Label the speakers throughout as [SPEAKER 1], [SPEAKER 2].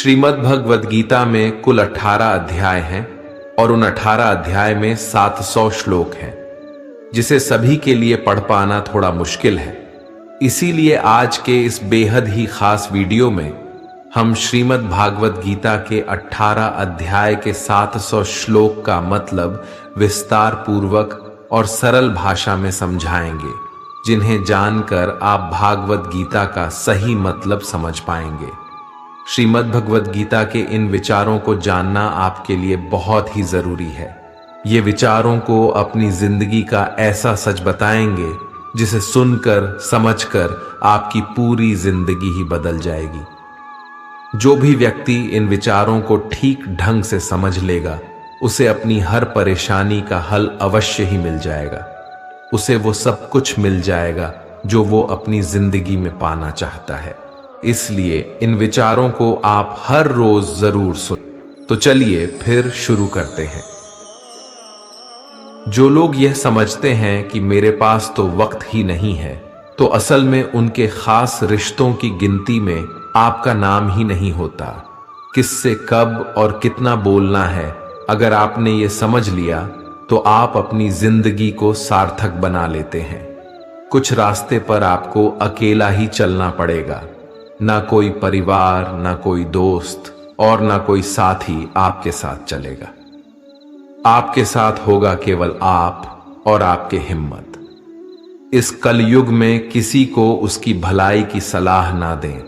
[SPEAKER 1] श्रीमद् भगवद गीता में कुल 18 अध्याय हैं और उन 18 अध्याय में 700 श्लोक हैं, जिसे सभी के लिए पढ़ पाना थोड़ा मुश्किल है। इसीलिए आज के इस बेहद ही खास वीडियो में हम श्रीमद् भागवत गीता के 18 अध्याय के 700 श्लोक का मतलब विस्तार पूर्वक और सरल भाषा में समझाएंगे, जिन्हें जानकर आप भागवत गीता का सही मतलब समझ पाएंगे। श्रीमद् भगवद गीता के इन विचारों को जानना आपके लिए बहुत ही जरूरी है। ये विचारों को अपनी जिंदगी का ऐसा सच बताएंगे जिसे सुनकर समझकर आपकी पूरी जिंदगी ही बदल जाएगी। जो भी व्यक्ति इन विचारों को ठीक ढंग से समझ लेगा, उसे अपनी हर परेशानी का हल अवश्य ही मिल जाएगा। उसे वो सब कुछ मिल जाएगा जो वो अपनी जिंदगी में पाना चाहता है। इसलिए इन विचारों को आप हर रोज जरूर सुन। तो चलिए फिर शुरू करते हैं। जो लोग यह समझते हैं कि मेरे पास तो वक्त ही नहीं है, तो असल में उनके खास रिश्तों की गिनती में आपका नाम ही नहीं होता। किससे कब और कितना बोलना है, अगर आपने ये समझ लिया तो आप अपनी जिंदगी को सार्थक बना लेते हैं। कुछ रास्ते पर आपको अकेला ही चलना पड़ेगा। ना कोई परिवार, ना कोई दोस्त और ना कोई साथी आपके साथ चलेगा। आपके साथ होगा केवल आप और आपके हिम्मत। इस कलयुग में किसी को उसकी भलाई की सलाह ना दें,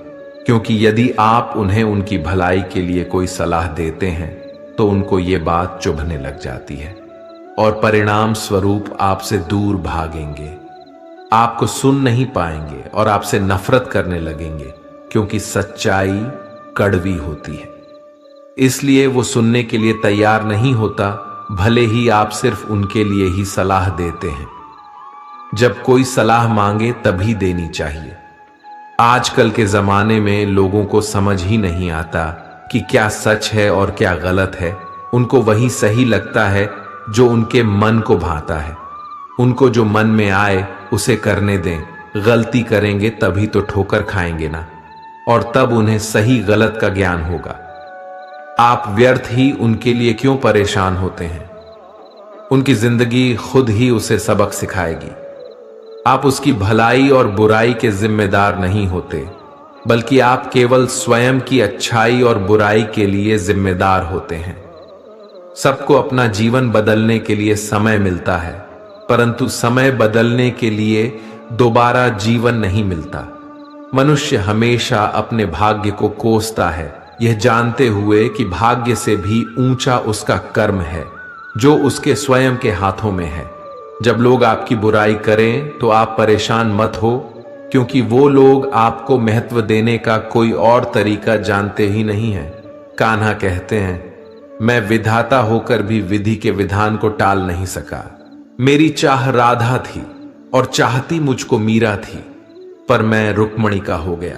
[SPEAKER 1] क्योंकि यदि आप उन्हें उनकी भलाई के लिए कोई सलाह देते हैं तो उनको ये बात चुभने लग जाती है और परिणाम स्वरूप आपसे दूर भागेंगे, आपको सुन नहीं पाएंगे और आपसे नफरत करने लगेंगे, क्योंकि सच्चाई कड़वी होती है। इसलिए वो सुनने के लिए तैयार नहीं होता, भले ही आप सिर्फ उनके लिए ही सलाह देते हैं। जब कोई सलाह मांगे तभी देनी चाहिए। आजकल के जमाने में लोगों को समझ ही नहीं आता कि क्या सच है और क्या गलत है। उनको वही सही लगता है जो उनके मन को भाता है। उनको जो मन में आए उसे करने दें। गलती करेंगे तभी तो ठोकर खाएंगे ना, और तब उन्हें सही गलत का ज्ञान होगा। आप व्यर्थ ही उनके लिए क्यों परेशान होते हैं? उनकी जिंदगी खुद ही उसे सबक सिखाएगी। आप उसकी भलाई और बुराई के जिम्मेदार नहीं होते, बल्कि आप केवल स्वयं की अच्छाई और बुराई के लिए जिम्मेदार होते हैं। सबको अपना जीवन बदलने के लिए समय मिलता है, परंतु समय बदलने के लिए दोबारा जीवन नहीं मिलता। मनुष्य हमेशा अपने भाग्य को कोसता है, यह जानते हुए कि भाग्य से भी ऊंचा उसका कर्म है, जो उसके स्वयं के हाथों में है। जब लोग आपकी बुराई करें तो आप परेशान मत हो, क्योंकि वो लोग आपको महत्व देने का कोई और तरीका जानते ही नहीं है। कान्हा कहते हैं, मैं विधाता होकर भी विधि के विधान को टाल नहीं सका। मेरी चाह राधा थी और चाहती मुझको मीरा थी, पर मैं रुक्मणी का हो गया।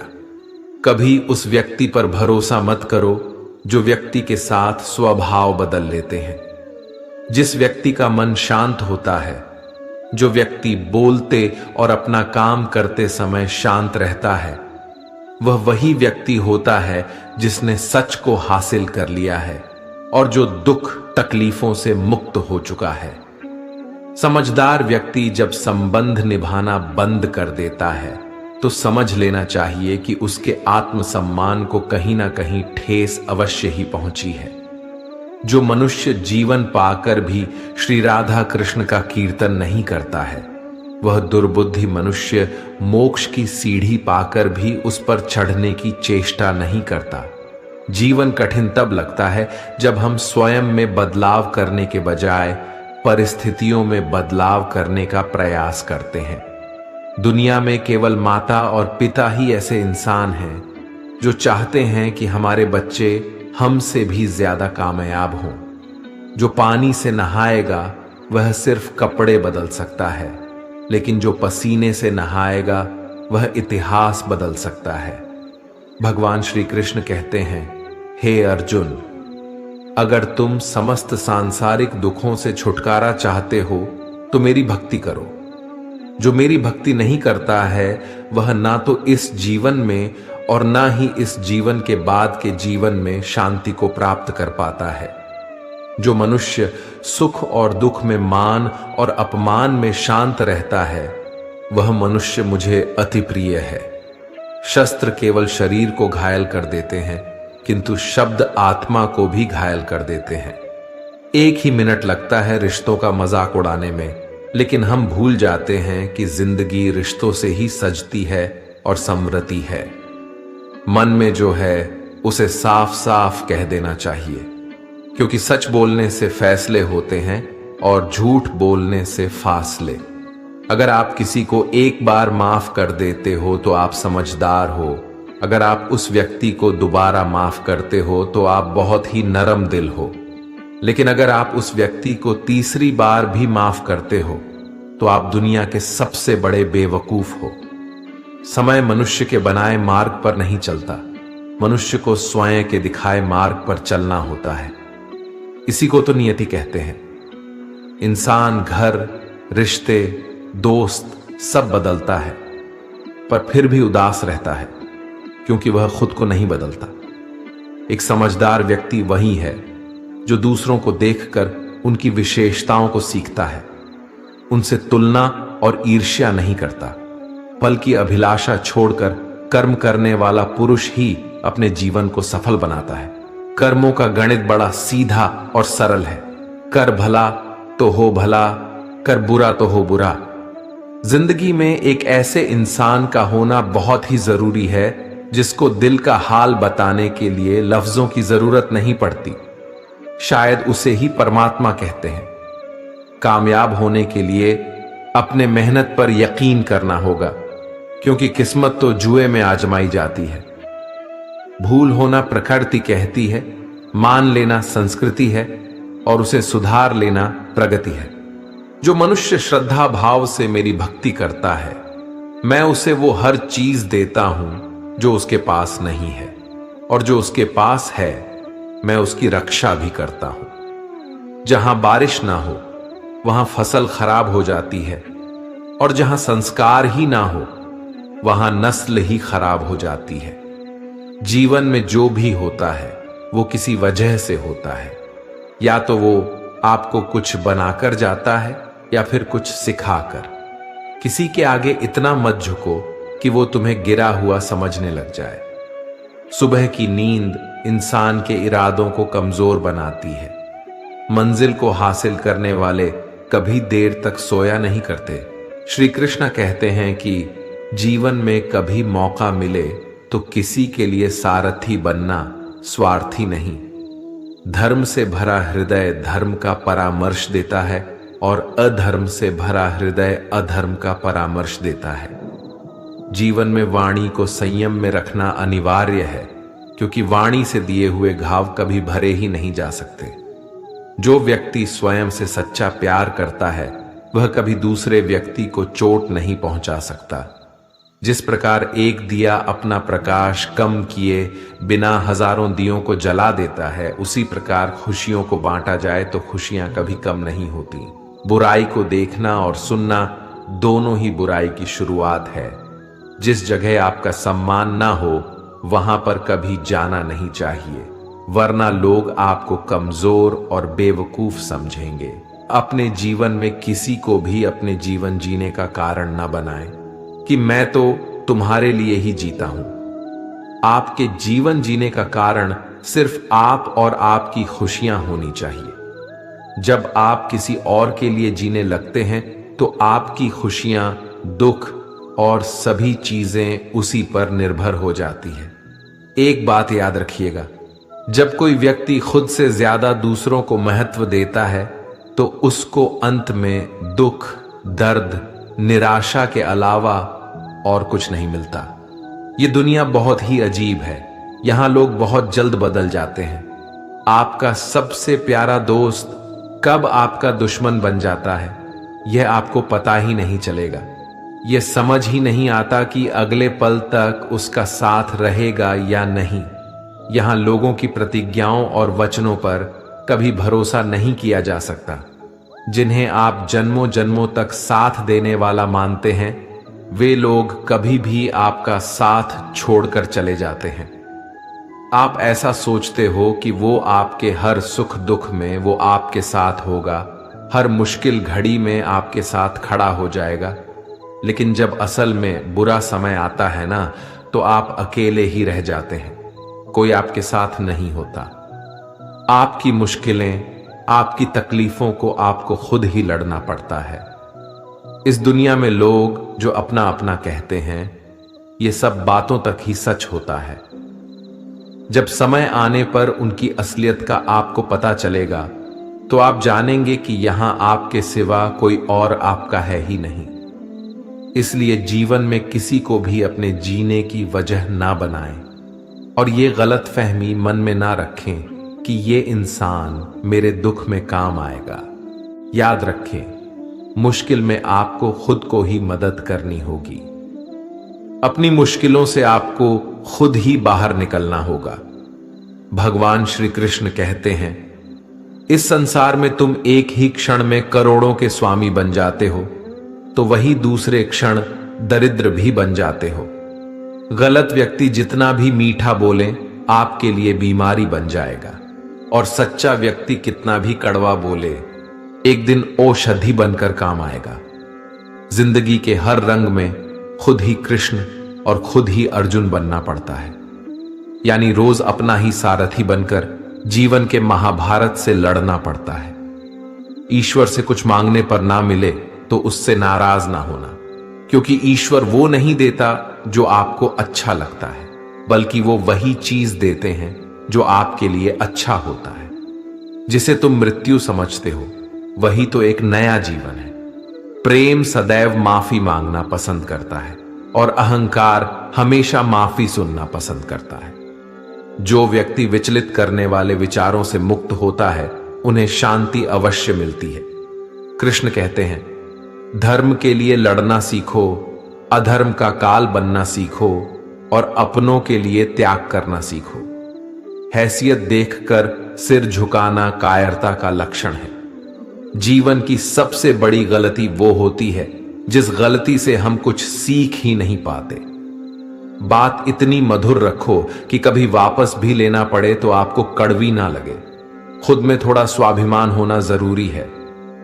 [SPEAKER 1] कभी उस व्यक्ति पर भरोसा मत करो जो व्यक्ति के साथ स्वभाव बदल लेते हैं। जिस व्यक्ति का मन शांत होता है, जो व्यक्ति बोलते और अपना काम करते समय शांत रहता है, वह वही व्यक्ति होता है जिसने सच को हासिल कर लिया है और जो दुख तकलीफों से मुक्त हो चुका है। समझदार व्यक्ति जब संबंध निभाना बंद कर देता है तो समझ लेना चाहिए कि उसके आत्मसम्मान को कहीं ना कहीं ठेस अवश्य ही पहुंची है। जो मनुष्य जीवन पाकर भी श्री राधा कृष्ण का कीर्तन नहीं करता है, वह दुर्बुद्धि मनुष्य मोक्ष की सीढ़ी पाकर भी उस पर चढ़ने की चेष्टा नहीं करता। जीवन कठिन तब लगता है जब हम स्वयं में बदलाव करने के बजाय परिस्थितियों में बदलाव करने का प्रयास करते हैं। दुनिया में केवल माता और पिता ही ऐसे इंसान हैं जो चाहते हैं कि हमारे बच्चे हमसे भी ज्यादा कामयाब हों। जो पानी से नहाएगा वह सिर्फ कपड़े बदल सकता है, लेकिन जो पसीने से नहाएगा वह इतिहास बदल सकता है। भगवान श्री कृष्ण कहते हैं, हे अर्जुन, अगर तुम समस्त सांसारिक दुखों से छुटकारा चाहते हो तो मेरी भक्ति करो। जो मेरी भक्ति नहीं करता है वह ना तो इस जीवन में और ना ही इस जीवन के बाद के जीवन में शांति को प्राप्त कर पाता है। जो मनुष्य सुख और दुख में, मान और अपमान में शांत रहता है, वह मनुष्य मुझे अति प्रिय है। शस्त्र केवल शरीर को घायल कर देते हैं, किंतु शब्द आत्मा को भी घायल कर देते हैं। एक ही मिनट लगता है रिश्तों का मजाक उड़ाने में, लेकिन हम भूल जाते हैं कि जिंदगी रिश्तों से ही सजती है और संवरती है। मन में जो है उसे साफ साफ कह देना चाहिए, क्योंकि सच बोलने से फैसले होते हैं और झूठ बोलने से फासले। अगर आप किसी को एक बार माफ कर देते हो तो आप समझदार हो। अगर आप उस व्यक्ति को दोबारा माफ करते हो तो आप बहुत ही नरम दिल हो। लेकिन अगर आप उस व्यक्ति को तीसरी बार भी माफ करते हो तो आप दुनिया के सबसे बड़े बेवकूफ हो। समय मनुष्य के बनाए मार्ग पर नहीं चलता, मनुष्य को स्वयं के दिखाए मार्ग पर चलना होता है। इसी को तो नियति कहते हैं। इंसान घर, रिश्ते, दोस्त सब बदलता है, पर फिर भी उदास रहता है, क्योंकि वह खुद को नहीं बदलता। एक समझदार व्यक्ति वही है जो दूसरों को देखकर उनकी विशेषताओं को सीखता है, उनसे तुलना और ईर्ष्या नहीं करता। फल की अभिलाषा छोड़कर कर्म करने वाला पुरुष ही अपने जीवन को सफल बनाता है। कर्मों का गणित बड़ा सीधा और सरल है। कर भला तो हो भला, कर बुरा तो हो बुरा। जिंदगी में एक ऐसे इंसान का होना बहुत ही जरूरी है जिसको दिल का हाल बताने के लिए लफ्जों की जरूरत नहीं पड़ती। शायद उसे ही परमात्मा कहते हैं। कामयाब होने के लिए अपने मेहनत पर यकीन करना होगा, क्योंकि किस्मत तो जुए में आजमाई जाती है। भूल होना प्रकृति कहती है, मान लेना संस्कृति है और उसे सुधार लेना प्रगति है। जो मनुष्य श्रद्धा भाव से मेरी भक्ति करता है, मैं उसे वो हर चीज देता हूं जो उसके पास नहीं है, और जो उसके पास है मैं उसकी रक्षा भी करता हूं। जहां बारिश ना हो वहां फसल खराब हो जाती है, और जहां संस्कार ही ना हो वहां नस्ल ही खराब हो जाती है। जीवन में जो भी होता है वो किसी वजह से होता है। या तो वो आपको कुछ बनाकर जाता है या फिर कुछ सिखाकर। किसी के आगे इतना मत झुको कि वो तुम्हें गिरा हुआ समझने लग जाए। सुबह की नींद इंसान के इरादों को कमजोर बनाती है। मंजिल को हासिल करने वाले कभी देर तक सोया नहीं करते। श्री कृष्ण कहते हैं कि जीवन में कभी मौका मिले तो किसी के लिए सारथी बनना, स्वार्थी नहीं। धर्म से भरा हृदय धर्म का परामर्श देता है और अधर्म से भरा हृदय अधर्म का परामर्श देता है। जीवन में वाणी को संयम में रखना अनिवार्य है, क्योंकि वाणी से दिए हुए घाव कभी भरे ही नहीं जा सकते। जो व्यक्ति स्वयं से सच्चा प्यार करता है वह कभी दूसरे व्यक्ति को चोट नहीं पहुंचा सकता। जिस प्रकार एक दिया अपना प्रकाश कम किए बिना हजारों दियों को जला देता है, उसी प्रकार खुशियों को बांटा जाए तो खुशियां कभी कम नहीं होती। बुराई को देखना और सुनना दोनों ही बुराई की शुरुआत है। जिस जगह आपका सम्मान ना हो वहां पर कभी जाना नहीं चाहिए, वरना लोग आपको कमजोर और बेवकूफ समझेंगे। अपने जीवन में किसी को भी अपने जीवन जीने का कारण न बनाएं कि मैं तो तुम्हारे लिए ही जीता हूं। आपके जीवन जीने का कारण सिर्फ आप और आपकी खुशियां होनी चाहिए। जब आप किसी और के लिए जीने लगते हैं तो आपकी खुशियां, दुख और सभी चीजें उसी पर निर्भर हो जाती हैं। एक बात याद रखिएगा, जब कोई व्यक्ति खुद से ज्यादा दूसरों को महत्व देता है तो उसको अंत में दुख, दर्द, निराशा के अलावा और कुछ नहीं मिलता। ये दुनिया बहुत ही अजीब है। यहां लोग बहुत जल्द बदल जाते हैं। आपका सबसे प्यारा दोस्त कब आपका दुश्मन बन जाता है यह आपको पता ही नहीं चलेगा। यह समझ ही नहीं आता कि अगले पल तक उसका साथ रहेगा या नहीं। यहां लोगों की प्रतिज्ञाओं और वचनों पर कभी भरोसा नहीं किया जा सकता। जिन्हें आप जन्मों जन्मों तक साथ देने वाला मानते हैं वे लोग कभी भी आपका साथ छोड़कर चले जाते हैं। आप ऐसा सोचते हो कि वो आपके हर सुख दुख में वो आपके साथ होगा, हर मुश्किल घड़ी में आपके साथ खड़ा हो जाएगा। लेकिन जब असल में बुरा समय आता है ना, तो आप अकेले ही रह जाते हैं, कोई आपके साथ नहीं होता। आपकी मुश्किलें, आपकी तकलीफों को आपको खुद ही लड़ना पड़ता है। इस दुनिया में लोग जो अपना अपना कहते हैं, ये सब बातों तक ही सच होता है। जब समय आने पर उनकी असलियत का आपको पता चलेगा, तो आप जानेंगे कि यहां आपके सिवा कोई और आपका है ही नहीं। इसलिए जीवन में किसी को भी अपने जीने की वजह ना बनाएं, और ये गलत फहमी मन में ना रखें कि ये इंसान मेरे दुख में काम आएगा। याद रखें, मुश्किल में आपको खुद को ही मदद करनी होगी। अपनी मुश्किलों से आपको खुद ही बाहर निकलना होगा। भगवान श्री कृष्ण कहते हैं, इस संसार में तुम एक ही क्षण में करोड़ों के स्वामी बन जाते हो, तो वही दूसरे क्षण दरिद्र भी बन जाते हो। गलत व्यक्ति जितना भी मीठा बोले, आपके लिए बीमारी बन जाएगा, और सच्चा व्यक्ति कितना भी कड़वा बोले, एक दिन औषधि बनकर काम आएगा। जिंदगी के हर रंग में खुद ही कृष्ण और खुद ही अर्जुन बनना पड़ता है, यानी रोज अपना ही सारथी बनकर जीवन के महाभारत से लड़ना पड़ता है। ईश्वर से कुछ मांगने पर ना मिले तो उससे नाराज ना होना, क्योंकि ईश्वर वो नहीं देता जो आपको अच्छा लगता है, बल्कि वो वही चीज देते हैं जो आपके लिए अच्छा होता है। जिसे तुम मृत्यु समझते हो, वही तो एक नया जीवन है। प्रेम सदैव माफी मांगना पसंद करता है, और अहंकार हमेशा माफी सुनना पसंद करता है। जो व्यक्ति विचलित करने वाले विचारों से मुक्त होता है, उन्हें शांति अवश्य मिलती है। कृष्ण कहते हैं, धर्म के लिए लड़ना सीखो, अधर्म का काल बनना सीखो, और अपनों के लिए त्याग करना सीखो। हैसियत देखकर सिर झुकाना कायरता का लक्षण है। जीवन की सबसे बड़ी गलती वो होती है जिस गलती से हम कुछ सीख ही नहीं पाते। बात इतनी मधुर रखो कि कभी वापस भी लेना पड़े तो आपको कड़वी ना लगे। खुद में थोड़ा स्वाभिमान होना जरूरी है,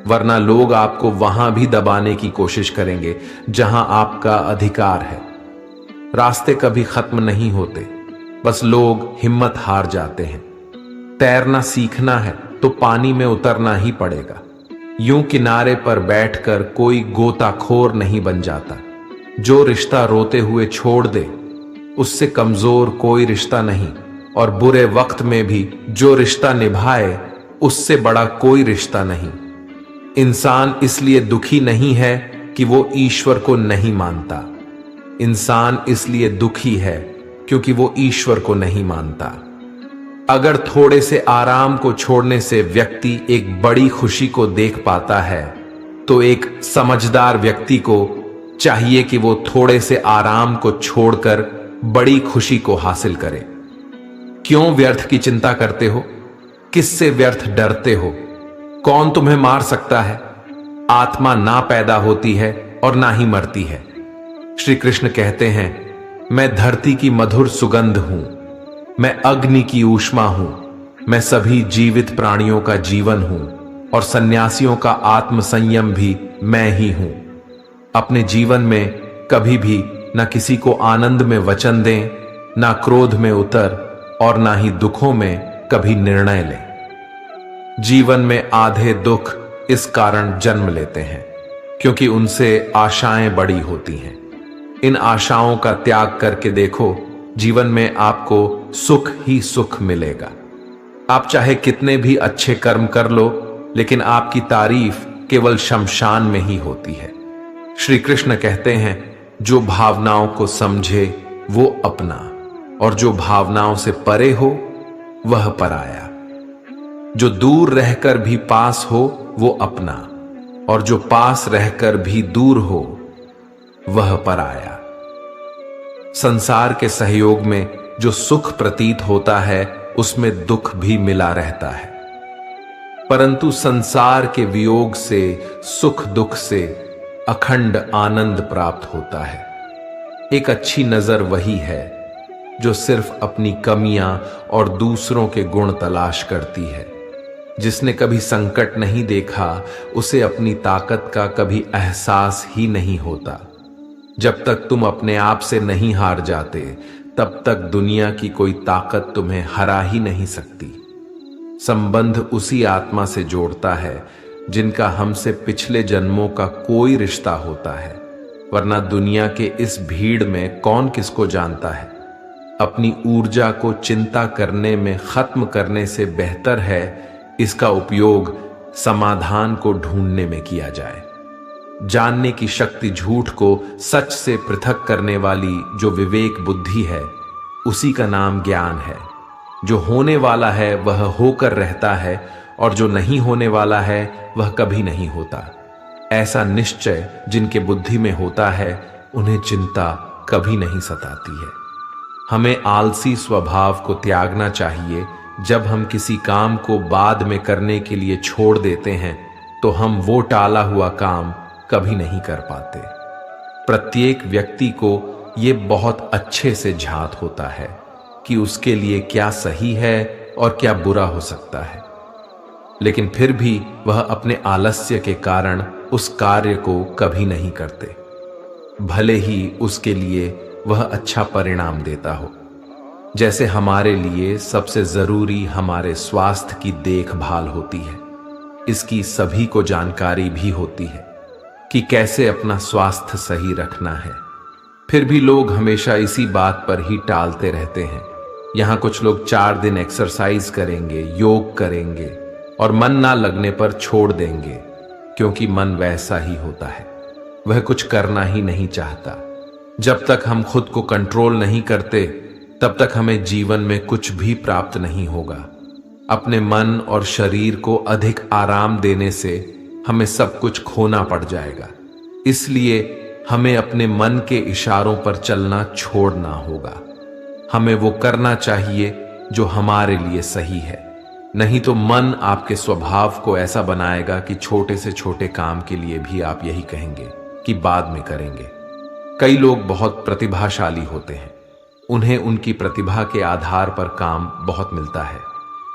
[SPEAKER 1] वरना लोग आपको वहां भी दबाने की कोशिश करेंगे जहां आपका अधिकार है। रास्ते कभी खत्म नहीं होते, बस लोग हिम्मत हार जाते हैं। तैरना सीखना है तो पानी में उतरना ही पड़ेगा। यूं किनारे पर बैठकर कोई गोताखोर नहीं बन जाता। जो रिश्ता रोते हुए छोड़ दे, उससे कमजोर कोई रिश्ता नहीं, और बुरे वक्त में भी जो रिश्ता निभाए, उससे बड़ा कोई रिश्ता नहीं। इंसान इसलिए दुखी नहीं है कि वो ईश्वर को नहीं मानता। इंसान इसलिए दुखी है क्योंकि वो ईश्वर को नहीं मानता। अगर थोड़े से आराम को छोड़ने से व्यक्ति एक बड़ी खुशी को देख पाता है, तो एक समझदार व्यक्ति को चाहिए कि वो थोड़े से आराम को छोड़कर बड़ी खुशी को हासिल करे। क्यों व्यर्थ की चिंता करते हो? किससे व्यर्थ डरते हो? कौन तुम्हें मार सकता है? आत्मा ना पैदा होती है और ना ही मरती है। श्री कृष्ण कहते हैं, मैं धरती की मधुर सुगंध हूं, मैं अग्नि की ऊष्मा हूं, मैं सभी जीवित प्राणियों का जीवन हूं, और सन्यासियों का आत्म संयम भी मैं ही हूं। अपने जीवन में कभी भी ना किसी को आनंद में वचन दें, ना क्रोध में उतर, और ना ही दुखों में कभी निर्णय लें। जीवन में आधे दुख इस कारण जन्म लेते हैं क्योंकि उनसे आशाएं बड़ी होती हैं। इन आशाओं का त्याग करके देखो, जीवन में आपको सुख ही सुख मिलेगा। आप चाहे कितने भी अच्छे कर्म कर लो, लेकिन आपकी तारीफ केवल शमशान में ही होती है। श्री कृष्ण कहते हैं, जो भावनाओं को समझे वो अपना, और जो भावनाओं से परे हो वह पराया। जो दूर रहकर भी पास हो वो अपना, और जो पास रहकर भी दूर हो वह पराया। संसार के सहयोग में जो सुख प्रतीत होता है, उसमें दुख भी मिला रहता है, परंतु संसार के वियोग से, सुख दुख से अखंड आनंद प्राप्त होता है। एक अच्छी नजर वही है जो सिर्फ अपनी कमियां और दूसरों के गुण तलाश करती है। जिसने कभी संकट नहीं देखा उसे अपनी ताकत का कभी एहसास ही नहीं होता। जब तक तुम अपने आप से नहीं हार जाते तब तक दुनिया की कोई ताकत तुम्हें हरा ही नहीं सकती। संबंध उसी आत्मा से जोड़ता है जिनका हमसे पिछले जन्मों का कोई रिश्ता होता है, वरना दुनिया के इस भीड़ में कौन किसको जानता है। अपनी ऊर्जा को चिंता करने में खत्म करने से बेहतर है इसका उपयोग समाधान को ढूंढने में किया जाए। जानने की शक्ति झूठ को सच से पृथक करने वाली जो विवेक बुद्धि है, उसी का नाम ज्ञान है। जो होने वाला है वह होकर रहता है और जो नहीं होने वाला है वह कभी नहीं होता। ऐसा निश्चय जिनके बुद्धि में होता है उन्हें चिंता कभी नहीं सताती है। हमें आलसी स्वभाव को त्यागना चाहिए। जब हम किसी काम को बाद में करने के लिए छोड़ देते हैं तो हम वो टाला हुआ काम कभी नहीं कर पाते। प्रत्येक व्यक्ति को ये बहुत अच्छे से झांत होता है कि उसके लिए क्या सही है और क्या बुरा हो सकता है, लेकिन फिर भी वह अपने आलस्य के कारण उस कार्य को कभी नहीं करते, भले ही उसके लिए वह अच्छा परिणाम देता हो। जैसे हमारे लिए सबसे जरूरी हमारे स्वास्थ्य की देखभाल होती है, इसकी सभी को जानकारी भी होती है कि कैसे अपना स्वास्थ्य सही रखना है। फिर भी लोग हमेशा इसी बात पर ही टालते रहते हैं। यहाँ कुछ लोग 4 दिन एक्सरसाइज करेंगे, योग करेंगे और मन ना लगने पर छोड़ देंगे, क्योंकि मन वैसा ही होता है, वह कुछ करना ही नहीं चाहता। जब तक हम खुद को कंट्रोल नहीं करते तब तक हमें जीवन में कुछ भी प्राप्त नहीं होगा। अपने मन और शरीर को अधिक आराम देने से हमें सब कुछ खोना पड़ जाएगा। इसलिए हमें अपने मन के इशारों पर चलना छोड़ना होगा। हमें वो करना चाहिए जो हमारे लिए सही है, नहीं तो मन आपके स्वभाव को ऐसा बनाएगा कि छोटे से छोटे काम के लिए भी आप यही कहेंगे कि बाद में करेंगे। कई लोग बहुत प्रतिभाशाली होते हैं, उन्हें उनकी प्रतिभा के आधार पर काम बहुत मिलता है,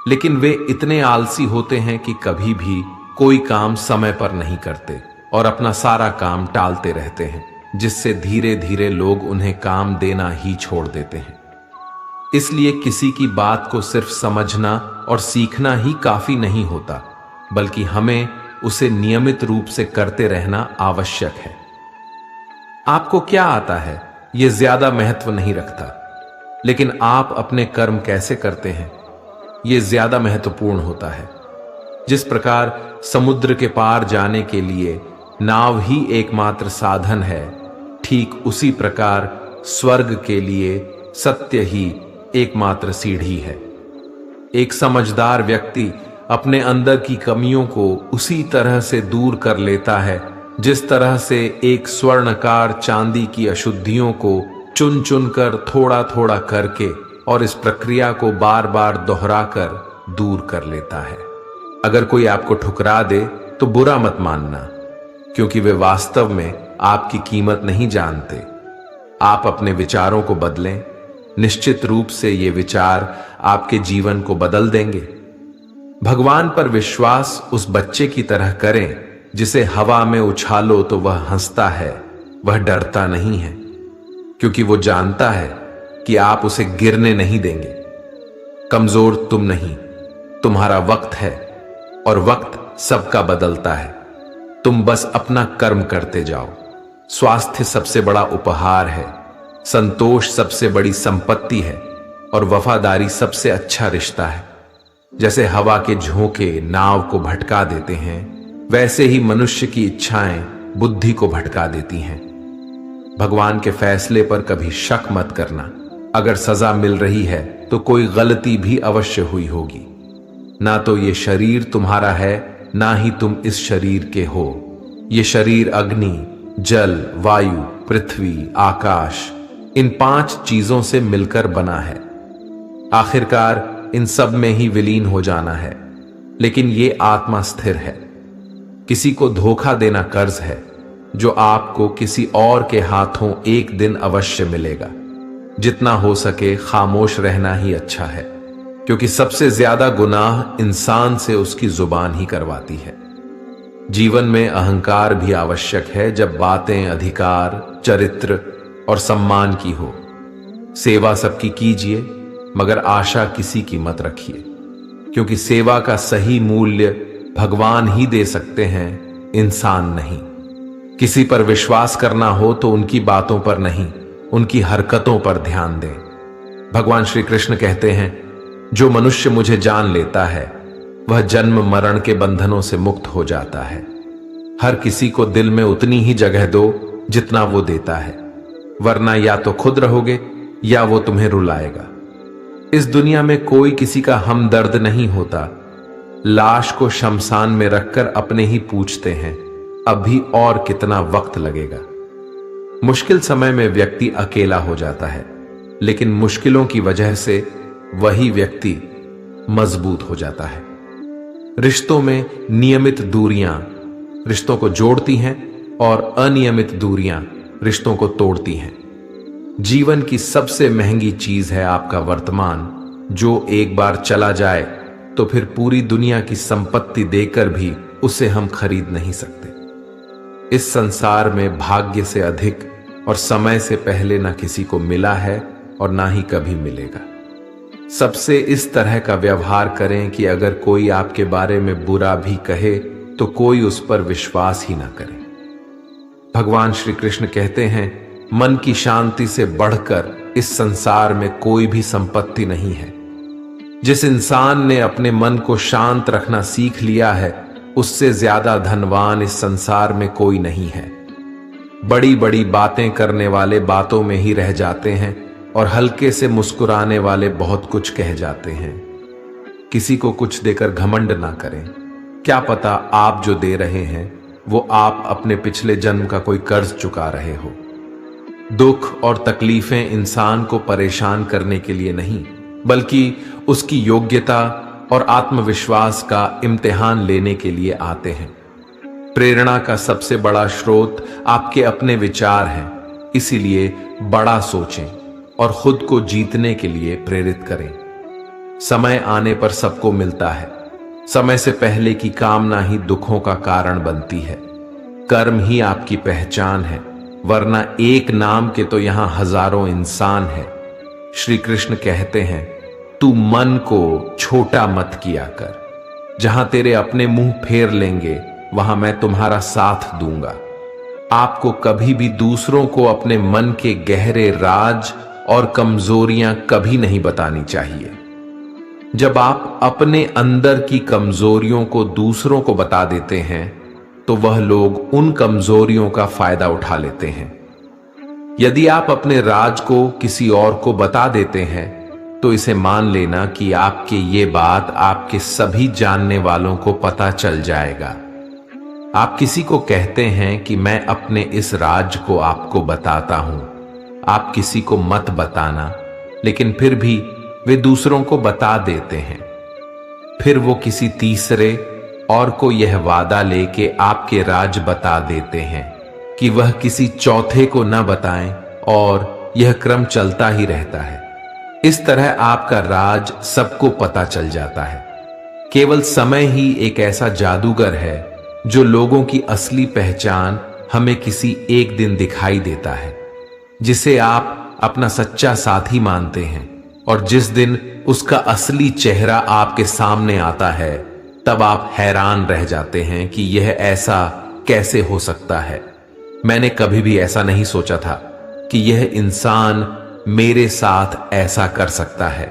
[SPEAKER 1] लेकिन वे इतने आलसी होते हैं कि कभी भी कोई काम समय पर नहीं करते और अपना सारा काम टालते रहते हैं, जिससे धीरे धीरे लोग उन्हें काम देना ही छोड़ देते हैं। इसलिए किसी की बात को सिर्फ समझना और सीखना ही काफी नहीं होता, बल्कि हमें उसे नियमित रूप से करते रहना आवश्यक है। आपको क्या आता है यह ज्यादा महत्व नहीं रखता, लेकिन आप अपने कर्म कैसे करते हैं यह ज्यादा महत्वपूर्ण होता है। जिस प्रकार समुद्र के पार जाने के लिए नाव ही एकमात्र साधन है, ठीक उसी प्रकार स्वर्ग के लिए सत्य ही एकमात्र सीढ़ी है। एक समझदार व्यक्ति अपने अंदर की कमियों को उसी तरह से दूर कर लेता है जिस तरह से एक स्वर्णकार चांदी की अशुद्धियों को चुन चुन कर थोड़ा थोड़ा करके और इस प्रक्रिया को बार बार दोहराकर दूर कर लेता है। अगर कोई आपको ठुकरा दे तो बुरा मत मानना, क्योंकि वे वास्तव में आपकी कीमत नहीं जानते। आप अपने विचारों को बदलें, निश्चित रूप से ये विचार आपके जीवन को बदल देंगे। भगवान पर विश्वास उस बच्चे की तरह करें जिसे हवा में उछालो तो वह हंसता है, वह डरता नहीं है, क्योंकि वो जानता है कि आप उसे गिरने नहीं देंगे। कमजोर तुम नहीं, तुम्हारा वक्त है और वक्त सबका बदलता है। तुम बस अपना कर्म करते जाओ। स्वास्थ्य सबसे बड़ा उपहार है, संतोष सबसे बड़ी संपत्ति है और वफादारी सबसे अच्छा रिश्ता है। जैसे हवा के झोंके नाव को भटका देते हैं, वैसे ही मनुष्य की इच्छाएं बुद्धि को भटका देती हैं। भगवान के फैसले पर कभी शक मत करना। अगर सजा मिल रही है तो कोई गलती भी अवश्य हुई होगी। ना तो ये शरीर तुम्हारा है, ना ही तुम इस शरीर के हो। ये शरीर अग्नि, जल, वायु, पृथ्वी, आकाश, इन 5 चीजों से मिलकर बना है। आखिरकार इन सब में ही विलीन हो जाना है, लेकिन ये आत्मा स्थिर है। किसी को धोखा देना कर्ज है, जो आपको किसी और के हाथों एक दिन अवश्य मिलेगा। जितना हो सके खामोश रहना ही अच्छा है, क्योंकि सबसे ज्यादा गुनाह इंसान से उसकी जुबान ही करवाती है। जीवन में अहंकार भी आवश्यक है जब बातें अधिकार, चरित्र और सम्मान की हो। सेवा सबकी कीजिए, मगर आशा किसी की मत रखिए, क्योंकि सेवा का सही मूल्य भगवान ही दे सकते हैं, इंसान नहीं। किसी पर विश्वास करना हो तो उनकी बातों पर नहीं, उनकी हरकतों पर ध्यान दें। भगवान श्री कृष्ण कहते हैं, जो मनुष्य मुझे जान लेता है वह जन्म मरण के बंधनों से मुक्त हो जाता है। हर किसी को दिल में उतनी ही जगह दो जितना वो देता है, वरना या तो खुद रहोगे या वो तुम्हें रुलाएगा। इस दुनिया में कोई किसी का हमदर्द नहीं होता। लाश को शमशान में रखकर अपने ही पूछते हैं, अभी और कितना वक्त लगेगा। मुश्किल समय में व्यक्ति अकेला हो जाता है, लेकिन मुश्किलों की वजह से वही व्यक्ति मजबूत हो जाता है। रिश्तों में नियमित दूरियां रिश्तों को जोड़ती हैं और अनियमित दूरियां रिश्तों को तोड़ती हैं। जीवन की सबसे महंगी चीज है आपका वर्तमान, जो एक बार चला जाए तो फिर पूरी दुनिया की संपत्ति देकर भी उसे हम खरीद नहीं सकते। इस संसार में भाग्य से अधिक और समय से पहले ना किसी को मिला है और ना ही कभी मिलेगा। सबसे इस तरह का व्यवहार करें कि अगर कोई आपके बारे में बुरा भी कहे तो कोई उस पर विश्वास ही ना करे। भगवान श्री कृष्ण कहते हैं, मन की शांति से बढ़कर इस संसार में कोई भी संपत्ति नहीं है। जिस इंसान ने अपने मन को शांत रखना सीख लिया है, उससे ज्यादा धनवान इस संसार में कोई नहीं है। बड़ी बड़ी बातें करने वाले बातों में ही रह जाते हैं और हल्के से मुस्कुराने वाले बहुत कुछ कह जाते हैं। किसी को कुछ देकर घमंड ना करें। क्या पता आप जो दे रहे हैं वो आप अपने पिछले जन्म का कोई कर्ज चुका रहे हो। दुख और तकलीफें इंसान को परेशान करने के लिए नहीं, बल्कि उसकी योग्यता और आत्मविश्वास का इम्तिहान लेने के लिए आते हैं। प्रेरणा का सबसे बड़ा स्रोत आपके अपने विचार हैं, इसीलिए बड़ा सोचें और खुद को जीतने के लिए प्रेरित करें। समय आने पर सबको मिलता है। समय से पहले की कामना ही दुखों का कारण बनती है। कर्म ही आपकी पहचान है, वरना एक नाम के तो यहां हजारों इंसान हैं। श्री कृष्ण कहते हैं, तू मन को छोटा मत किया कर। जहां तेरे अपने मुंह फेर लेंगे वहां मैं तुम्हारा साथ दूंगा। आपको कभी भी दूसरों को अपने मन के गहरे राज और कमजोरियां कभी नहीं बतानी चाहिए। जब आप अपने अंदर की कमजोरियों को दूसरों को बता देते हैं तो वह लोग उन कमजोरियों का फायदा उठा लेते हैं। यदि आप अपने राज को किसी और को बता देते हैं तो इसे मान लेना कि आपके ये बात आपके सभी जानने वालों को पता चल जाएगा। आप किसी को कहते हैं कि मैं अपने इस राज को आपको बताता हूं, आप किसी को मत बताना, लेकिन फिर भी वे दूसरों को बता देते हैं। फिर वो किसी तीसरे और को यह वादा लेके आपके राज बता देते हैं कि वह किसी चौथे को न बताएं, और यह क्रम चलता ही रहता है। इस तरह आपका राज सबको पता चल जाता है। केवल समय ही एक ऐसा जादूगर है जो लोगों की असली पहचान हमें किसी एक दिन दिखाई देता है, जिसे आप अपना सच्चा साथी मानते हैं। और जिस दिन उसका असली चेहरा आपके सामने आता है तब आप हैरान रह जाते हैं कि यह ऐसा कैसे हो सकता है। मैंने कभी भी ऐसा नहीं सोचा था कि यह इंसान मेरे साथ ऐसा कर सकता है।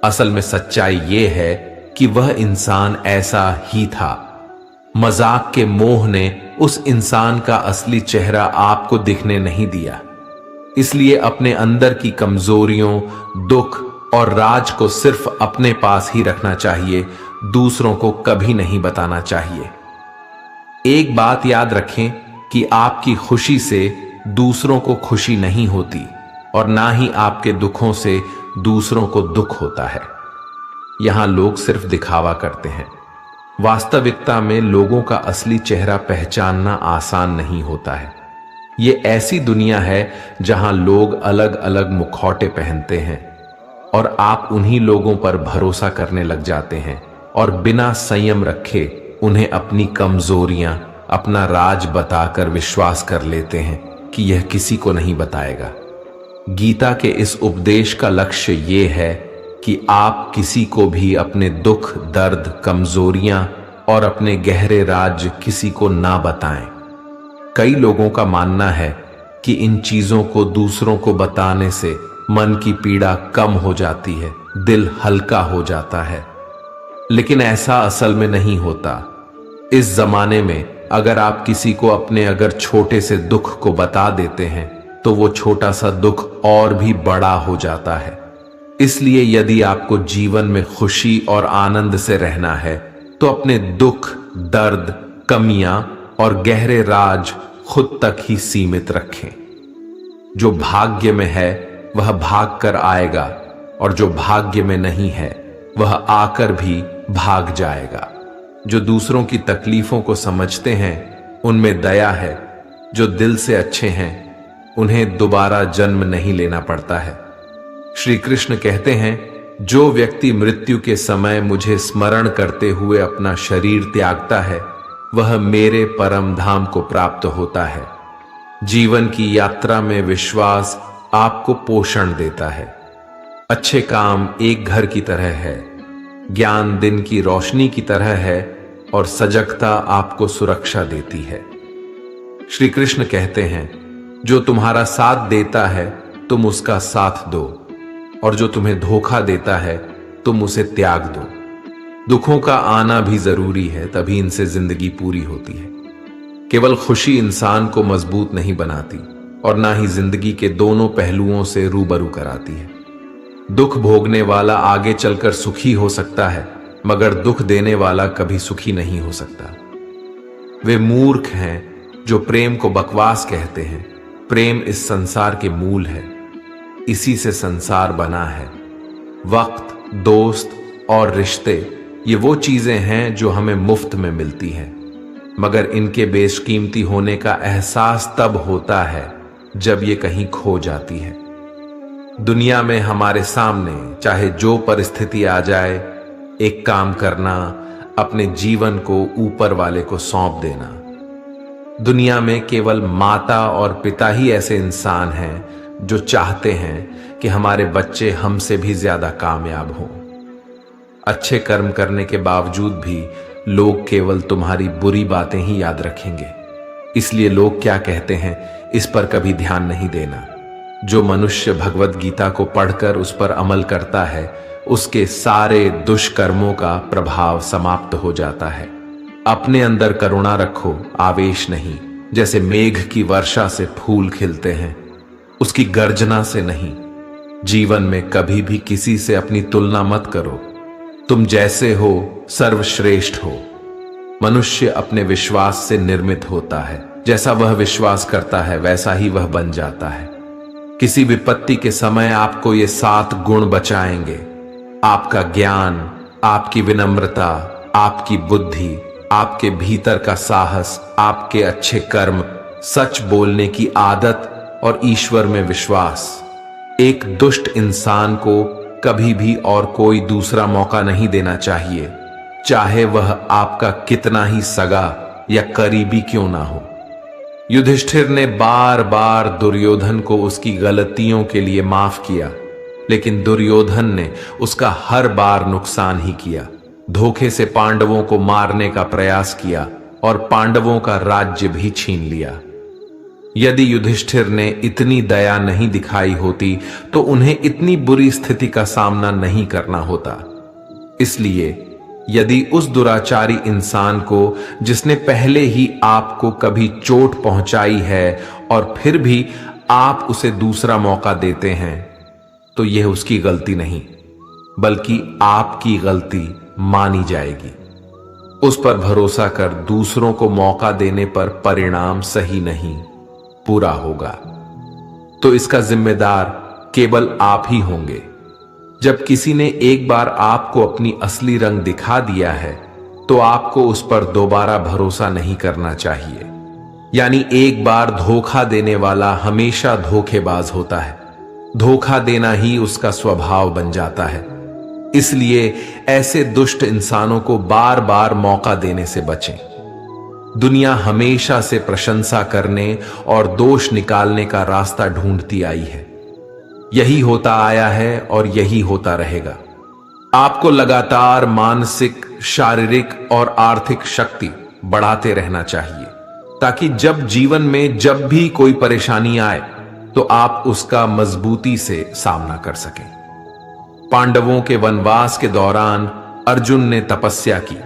[SPEAKER 1] असल में सच्चाई यह है कि वह इंसान ऐसा ही था। मजाक के मोह ने उस इंसान का असली चेहरा आपको दिखने नहीं दिया। इसलिए अपने अंदर की कमजोरियों, दुख और राज को सिर्फ अपने पास ही रखना चाहिए, दूसरों को कभी नहीं बताना चाहिए। एक बात याद रखें कि आपकी खुशी से दूसरों को खुशी नहीं होती और ना ही आपके दुखों से दूसरों को दुख होता है। यहां लोग सिर्फ दिखावा करते हैं। वास्तविकता में लोगों का असली चेहरा पहचानना आसान नहीं होता है। ये ऐसी दुनिया है जहां लोग अलग अलग मुखौटे पहनते हैं और आप उन्हीं लोगों पर भरोसा करने लग जाते हैं और बिना संयम रखे उन्हें अपनी कमजोरियां, अपना राज बताकर विश्वास कर लेते हैं कि यह किसी को नहीं बताएगा। गीता के इस उपदेश का लक्ष्य ये है कि आप किसी को भी अपने दुख, दर्द, कमजोरियां और अपने गहरे राज किसी को ना बताएं। कई लोगों का मानना है कि इन चीजों को दूसरों को बताने से मन की पीड़ा कम हो जाती है, दिल हल्का हो जाता है, लेकिन ऐसा असल में नहीं होता। इस जमाने में अगर आप किसी को अपने अगर छोटे से दुख को बता देते हैं तो वो छोटा सा दुख और भी बड़ा हो जाता है। इसलिए यदि आपको जीवन में खुशी और आनंद से रहना है तो अपने दुख, दर्द, कमियां और गहरे राज खुद तक ही सीमित रखें। जो भाग्य में है वह भाग कर आएगा और जो भाग्य में नहीं है वह आकर भी भाग जाएगा। जो दूसरों की तकलीफों को समझते हैं उनमें दया है। जो दिल से अच्छे हैं उन्हें दोबारा जन्म नहीं लेना पड़ता है। श्री कृष्ण कहते हैं, जो व्यक्ति मृत्यु के समय मुझे स्मरण करते हुए अपना शरीर त्यागता है वह मेरे परम धाम को प्राप्त होता है। जीवन की यात्रा में विश्वास आपको पोषण देता है। अच्छे काम एक घर की तरह है, ज्ञान दिन की रोशनी की तरह है और सजगता आपको सुरक्षा देती है। श्री कृष्ण कहते हैं, जो तुम्हारा साथ देता है तुम उसका साथ दो और जो तुम्हें धोखा देता है तुम उसे त्याग दो। दुखों का आना भी जरूरी है, तभी इनसे जिंदगी पूरी होती है। केवल खुशी इंसान को मजबूत नहीं बनाती और ना ही जिंदगी के दोनों पहलुओं से रूबरू कराती है। दुख भोगने वाला आगे चलकर सुखी हो सकता है, मगर दुख देने वाला कभी सुखी नहीं हो सकता। वे मूर्ख हैं जो प्रेम को बकवास कहते हैं। प्रेम इस संसार के मूल है, इसी से संसार बना है। वक्त, दोस्त और रिश्ते ये वो चीजें हैं जो हमें मुफ्त में मिलती हैं, मगर इनके बेशकीमती होने का एहसास तब होता है जब ये कहीं खो जाती है। दुनिया में हमारे सामने चाहे जो परिस्थिति आ जाए, एक काम करना, अपने जीवन को ऊपर वाले को सौंप देना। दुनिया में केवल माता और पिता ही ऐसे इंसान हैं जो चाहते हैं कि हमारे बच्चे हमसे भी ज्यादा कामयाब हों। अच्छे कर्म करने के बावजूद भी लोग केवल तुम्हारी बुरी बातें ही याद रखेंगे। इसलिए लोग क्या कहते हैं इस पर कभी ध्यान नहीं देना। जो मनुष्य भगवत गीता को पढ़कर उस पर अमल करता है उसके सारे दुष्कर्मों का प्रभाव समाप्त हो जाता है। अपने अंदर करुणा रखो, आवेश नहीं। जैसे मेघ की वर्षा से फूल खिलते हैं, उसकी गर्जना से नहीं। जीवन में कभी भी किसी से अपनी तुलना मत करो। तुम जैसे हो सर्वश्रेष्ठ हो। मनुष्य अपने विश्वास से निर्मित होता है। जैसा वह विश्वास करता है वैसा ही वह बन जाता है। किसी विपत्ति के समय आपको ये 7 गुण बचाएंगे। आपका ज्ञान, आपकी विनम्रता, आपकी बुद्धि, आपके भीतर का साहस, आपके अच्छे कर्म, सच बोलने की आदत और ईश्वर में विश्वास। एक दुष्ट इंसान को कभी भी और कोई दूसरा मौका नहीं देना चाहिए, चाहे वह आपका कितना ही सगा या करीबी क्यों ना हो। युधिष्ठिर ने बार बार दुर्योधन को उसकी गलतियों के लिए माफ किया, लेकिन दुर्योधन ने उसका हर बार नुकसान ही किया। धोखे से पांडवों को मारने का प्रयास किया और पांडवों का राज्य भी छीन लिया। यदि युधिष्ठिर ने इतनी दया नहीं दिखाई होती तो उन्हें इतनी बुरी स्थिति का सामना नहीं करना होता। इसलिए यदि उस दुराचारी इंसान को जिसने पहले ही आपको कभी चोट पहुंचाई है और फिर भी आप उसे दूसरा मौका देते हैं, तो यह उसकी गलती नहीं बल्कि आपकी गलती मानी जाएगी। उस पर भरोसा कर दूसरों को मौका देने पर परिणाम सही नहीं पूरा होगा, तो इसका जिम्मेदार केवल आप ही होंगे। जब किसी ने एक बार आपको अपनी असली रंग दिखा दिया है तो आपको उस पर दोबारा भरोसा नहीं करना चाहिए। यानी एक बार धोखा देने वाला हमेशा धोखेबाज होता है। धोखा देना ही उसका स्वभाव बन जाता है। इसलिए ऐसे दुष्ट इंसानों को बार बार मौका देने से बचें। दुनिया हमेशा से प्रशंसा करने और दोष निकालने का रास्ता ढूंढती आई है। यही होता आया है और यही होता रहेगा। आपको लगातार मानसिक, शारीरिक और आर्थिक शक्ति बढ़ाते रहना चाहिए, ताकि जब जीवन में जब भी कोई परेशानी आए तो आप उसका मजबूती से सामना कर सकें। पांडवों के वनवास के दौरान अर्जुन ने तपस्या की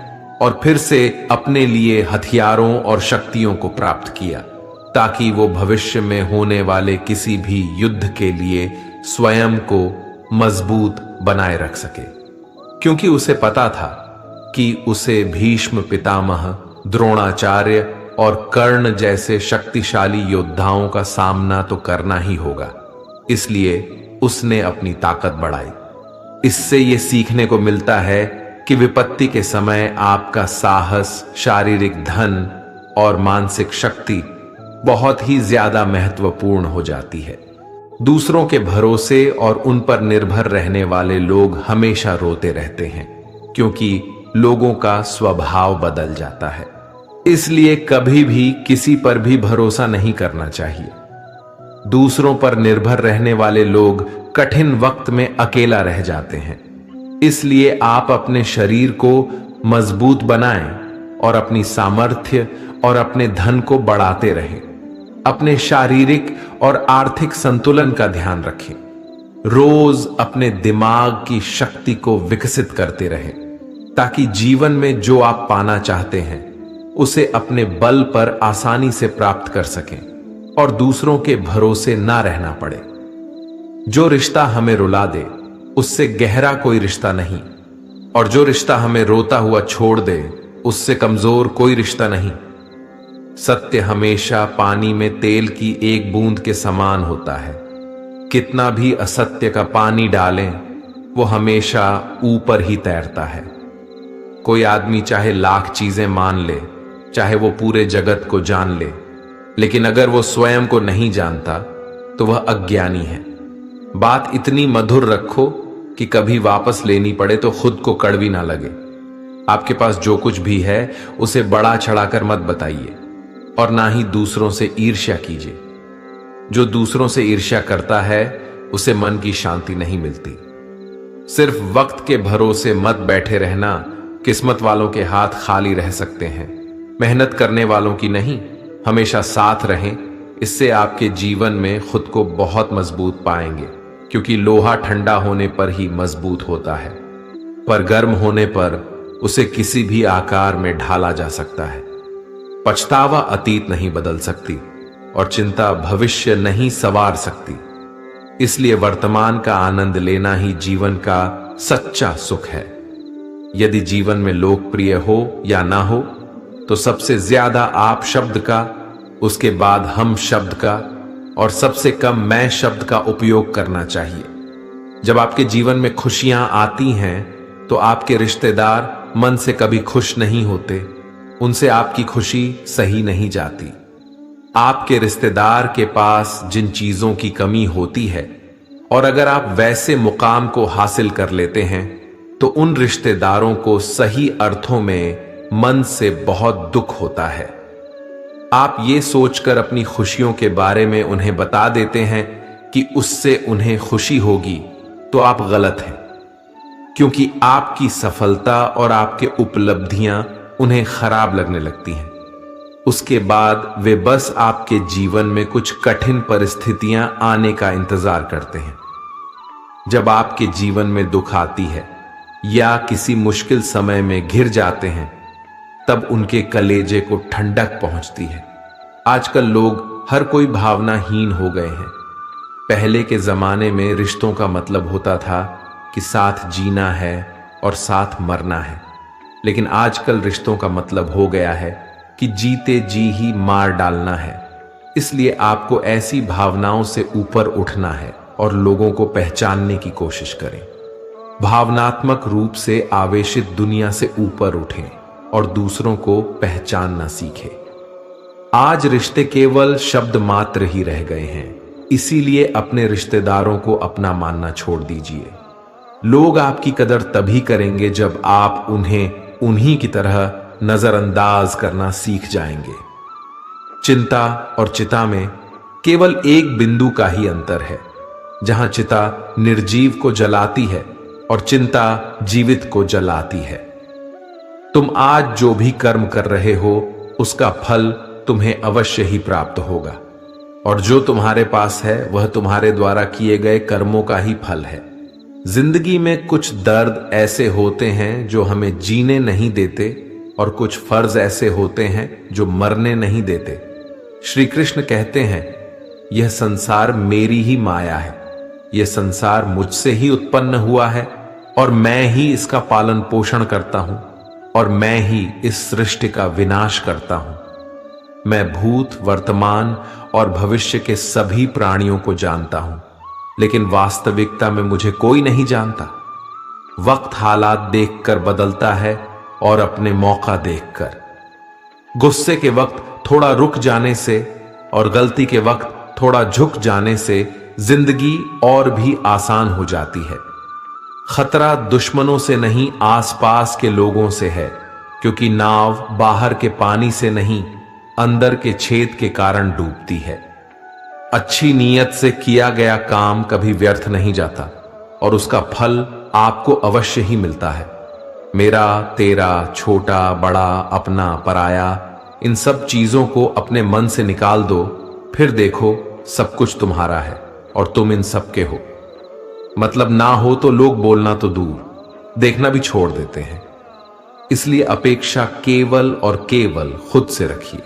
[SPEAKER 1] और फिर से अपने लिए हथियारों और शक्तियों को प्राप्त किया, ताकि वो भविष्य में होने वाले किसी भी युद्ध के लिए स्वयं को मजबूत बनाए रख सके। क्योंकि उसे पता था कि उसे भीष्म पितामह, द्रोणाचार्य और कर्ण जैसे शक्तिशाली योद्धाओं का सामना तो करना ही होगा। इसलिए उसने अपनी ताकत बढ़ाई। इससे यह सीखने को मिलता है कि विपत्ति के समय आपका साहस, शारीरिक धन और मानसिक शक्ति बहुत ही ज्यादा महत्वपूर्ण हो जाती है। दूसरों के भरोसे और उन पर निर्भर रहने वाले लोग हमेशा रोते रहते हैं, क्योंकि लोगों का स्वभाव बदल जाता है। इसलिए कभी भी किसी पर भी भरोसा नहीं करना चाहिए। दूसरों पर निर्भर रहने वाले लोग कठिन वक्त में अकेला रह जाते हैं। इसलिए आप अपने शरीर को मजबूत बनाएं और अपनी सामर्थ्य और अपने धन को बढ़ाते रहें। अपने शारीरिक और आर्थिक संतुलन का ध्यान रखें। रोज अपने दिमाग की शक्ति को विकसित करते रहें, ताकि जीवन में जो आप पाना चाहते हैं उसे अपने बल पर आसानी से प्राप्त कर सकें और दूसरों के भरोसे ना रहना पड़े। जो रिश्ता हमें रुला दे उससे गहरा कोई रिश्ता नहीं, और जो रिश्ता हमें रोता हुआ छोड़ दे उससे कमजोर कोई रिश्ता नहीं। सत्य हमेशा पानी में तेल की एक बूंद के समान होता है। कितना भी असत्य का पानी डालें, वो हमेशा ऊपर ही तैरता है। कोई आदमी चाहे लाख चीजें मान ले, चाहे वो पूरे जगत को जान ले, लेकिन अगर वो स्वयं को नहीं जानता तो वह अज्ञानी है। बात इतनी मधुर रखो कि कभी वापस लेनी पड़े तो खुद को कड़वी ना लगे। आपके पास जो कुछ भी है उसे बड़ा चढ़ाकर मत बताइए, और ना ही दूसरों से ईर्ष्या कीजिए। जो दूसरों से ईर्ष्या करता है उसे मन की शांति नहीं मिलती। सिर्फ वक्त के भरोसे मत बैठे रहना। किस्मत वालों के हाथ खाली रह सकते हैं, मेहनत करने वालों की नहीं। हमेशा साथ रहें, इससे आपके जीवन में खुद को बहुत मजबूत पाएंगे, क्योंकि लोहा ठंडा होने पर ही मजबूत होता है, पर गर्म होने पर उसे किसी भी आकार में ढाला जा सकता है। पछतावा अतीत नहीं बदल सकती और चिंता भविष्य नहीं संवार सकती। इसलिए वर्तमान का आनंद लेना ही जीवन का सच्चा सुख है। यदि जीवन में लोकप्रिय हो या ना हो, तो सबसे ज्यादा आप शब्द का, उसके बाद हम शब्द का और सबसे कम मैं शब्द का उपयोग करना चाहिए। जब आपके जीवन में खुशियां आती हैं तो आपके रिश्तेदार मन से कभी खुश नहीं होते, उनसे आपकी खुशी सही नहीं जाती। आपके रिश्तेदार के पास जिन चीजों की कमी होती है, और अगर आप वैसे मुकाम को हासिल कर लेते हैं, तो उन रिश्तेदारों को सही अर्थों में मन से बहुत दुख होता है। आप ये सोचकर अपनी खुशियों के बारे में उन्हें बता देते हैं कि उससे उन्हें खुशी होगी, तो आप गलत हैं, क्योंकि आपकी सफलता और आपके उपलब्धियां उन्हें खराब लगने लगती हैं। उसके बाद वे बस आपके जीवन में कुछ कठिन परिस्थितियां आने का इंतजार करते हैं। जब आपके जीवन में दुख आती है या किसी मुश्किल समय में घिर जाते हैं, तब उनके कलेजे को ठंडक पहुंचती है। आजकल लोग हर कोई भावनाहीन हो गए हैं। पहले के जमाने में रिश्तों का मतलब होता था कि साथ जीना है और साथ मरना है, लेकिन आजकल रिश्तों का मतलब हो गया है कि जीते जी ही मार डालना है। इसलिए आपको ऐसी भावनाओं से ऊपर उठना है और लोगों को पहचानने की कोशिश करें। भावनात्मक रूप से आवेशित दुनिया से ऊपर उठें। और दूसरों को पहचानना सीखे। आज रिश्ते केवल शब्द मात्र ही रह गए हैं, इसीलिए अपने रिश्तेदारों को अपना मानना छोड़ दीजिए। लोग आपकी कदर तभी करेंगे जब आप उन्हें उन्हीं की तरह नजरअंदाज करना सीख जाएंगे। चिंता और चिता में केवल एक बिंदु का ही अंतर है। जहां चिता निर्जीव को जलाती है और चिंता जीवित को जलाती है। तुम आज जो भी कर्म कर रहे हो उसका फल तुम्हें अवश्य ही प्राप्त होगा, और जो तुम्हारे पास है वह तुम्हारे द्वारा किए गए कर्मों का ही फल है। जिंदगी में कुछ दर्द ऐसे होते हैं जो हमें जीने नहीं देते, और कुछ फर्ज ऐसे होते हैं जो मरने नहीं देते। श्री कृष्ण कहते हैं, यह संसार मेरी ही माया है, यह संसार मुझसे ही उत्पन्न हुआ है, और मैं ही इसका पालन पोषण करता हूं, और मैं ही इस सृष्टि का विनाश करता हूं। मैं भूत, वर्तमान और भविष्य के सभी प्राणियों को जानता हूं, लेकिन वास्तविकता में मुझे कोई नहीं जानता। वक्त हालात देखकर बदलता है और अपने मौका देखकर। गुस्से के वक्त थोड़ा रुक जाने से और गलती के वक्त थोड़ा झुक जाने से जिंदगी और भी आसान हो जाती है। खतरा दुश्मनों से नहीं, आसपास के लोगों से है, क्योंकि नाव बाहर के पानी से नहीं, अंदर के छेद के कारण डूबती है। अच्छी नीयत से किया गया काम कभी व्यर्थ नहीं जाता, और उसका फल आपको अवश्य ही मिलता है। मेरा, तेरा, छोटा, बड़ा, अपना, पराया, इन सब चीजों को अपने मन से निकाल दो, फिर देखो सब कुछ तुम्हारा है और तुम इन सब के हो। मतलब ना हो तो लोग बोलना तो दूर, देखना भी छोड़ देते हैं। इसलिए अपेक्षा केवल और केवल खुद से रखिए।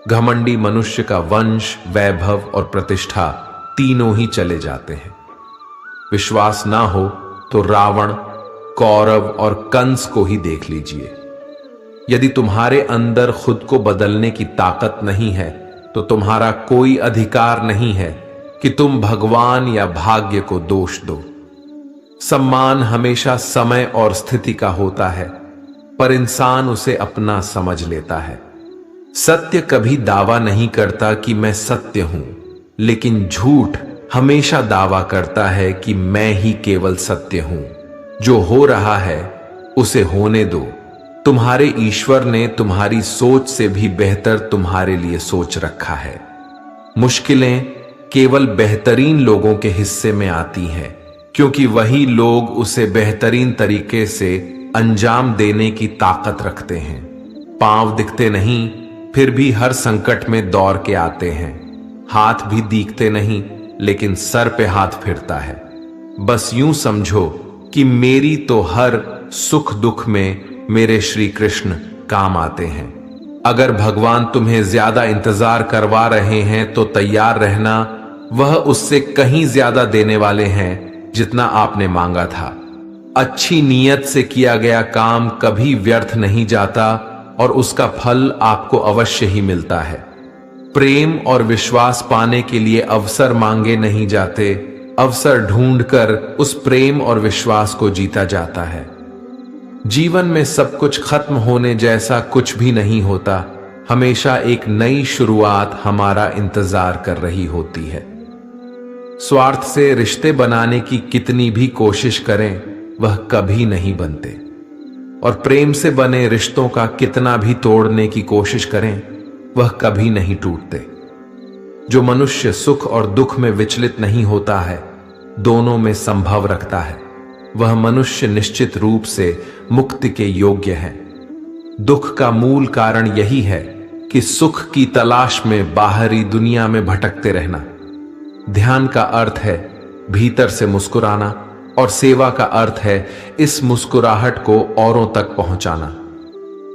[SPEAKER 1] घमंडी मनुष्य का वंश, वैभव और प्रतिष्ठा तीनों ही चले जाते हैं। विश्वास ना हो तो रावण, कौरव और कंस को ही देख लीजिए। यदि तुम्हारे अंदर खुद को बदलने की ताकत नहीं है तो तुम्हारा कोई अधिकार नहीं है कि तुम भगवान या भाग्य को दोष दो। सम्मान हमेशा समय और स्थिति का होता है, पर इंसान उसे अपना समझ लेता है। सत्य कभी दावा नहीं करता कि मैं सत्य हूं, लेकिन झूठ हमेशा दावा करता है कि मैं ही केवल सत्य हूं। जो हो रहा है उसे होने दो। तुम्हारे ईश्वर ने तुम्हारी सोच से भी बेहतर तुम्हारे लिए सोच रखा है। मुश्किलें केवल बेहतरीन लोगों के हिस्से में आती हैं, क्योंकि वही लोग उसे बेहतरीन तरीके से अंजाम देने की ताकत रखते हैं। पांव दिखते नहीं, फिर भी हर संकट में दौड़ के आते हैं। हाथ भी दिखते नहीं, लेकिन सर पे हाथ फिरता है। बस यूं समझो कि मेरी तो हर सुख दुख में मेरे श्री कृष्ण काम आते हैं। अगर भगवान तुम्हें ज्यादा इंतजार करवा रहे हैं तो तैयार रहना, वह उससे कहीं ज्यादा देने वाले हैं जितना आपने मांगा था। अच्छी नीयत से किया गया काम कभी व्यर्थ नहीं जाता, और उसका फल आपको अवश्य ही मिलता है। प्रेम और विश्वास पाने के लिए अवसर मांगे नहीं जाते, अवसर ढूंढकर उस प्रेम और विश्वास को जीता जाता है। जीवन में सब कुछ खत्म होने जैसा कुछ भी नहीं होता, हमेशा एक नई शुरुआत हमारा इंतजार कर रही होती है। स्वार्थ से रिश्ते बनाने की कितनी भी कोशिश करें, वह कभी नहीं बनते, और प्रेम से बने रिश्तों का कितना भी तोड़ने की कोशिश करें, वह कभी नहीं टूटते। जो मनुष्य सुख और दुख में विचलित नहीं होता है, दोनों में संभव रखता है, वह मनुष्य निश्चित रूप से मुक्ति के योग्य है। दुख का मूल कारण यही है कि सुख की तलाश में बाहरी दुनिया में भटकते रहना। ध्यान का अर्थ है भीतर से मुस्कुराना, और सेवा का अर्थ है इस मुस्कुराहट को औरों तक पहुंचाना।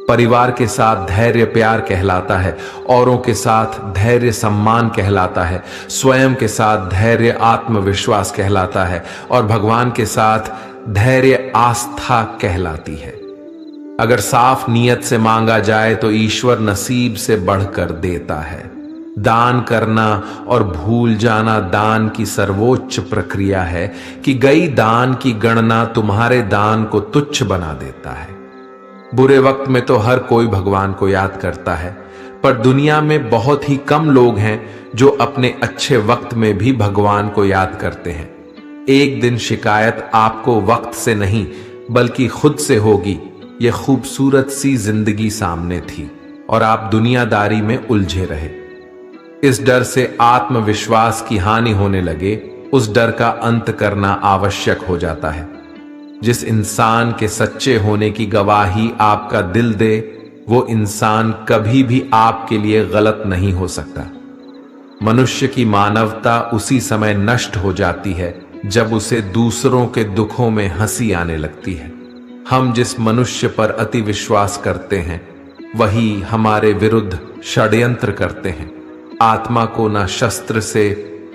[SPEAKER 1] परिवार के साथ धैर्य प्यार कहलाता है, औरों के साथ धैर्य सम्मान कहलाता है, स्वयं के साथ धैर्य आत्मविश्वास कहलाता है, और भगवान के साथ धैर्य आस्था कहलाती है। अगर साफ नियत से मांगा जाए तो ईश्वर नसीब से बढ़कर देता है। दान करना और भूल जाना दान की सर्वोच्च प्रक्रिया है कि गई दान की गणना तुम्हारे दान को तुच्छ बना देता है। बुरे वक्त में तो हर कोई भगवान को याद करता है, पर दुनिया में बहुत ही कम लोग हैं जो अपने अच्छे वक्त में भी भगवान को याद करते हैं। एक दिन शिकायत आपको वक्त से नहीं बल्कि खुद से होगी, यह खूबसूरत सी जिंदगी सामने थी और आप दुनियादारी में उलझे रहे। इस डर से आत्मविश्वास की हानि होने लगे, उस डर का अंत करना आवश्यक हो जाता है। जिस इंसान के सच्चे होने की गवाही आपका दिल दे, वो इंसान कभी भी आपके लिए गलत नहीं हो सकता। मनुष्य की मानवता उसी समय नष्ट हो जाती है जब उसे दूसरों के दुखों में हंसी आने लगती है। हम जिस मनुष्य पर अति विश्वास करते हैं वही हमारे विरुद्ध षड्यंत्र करते हैं। आत्मा को न शस्त्र से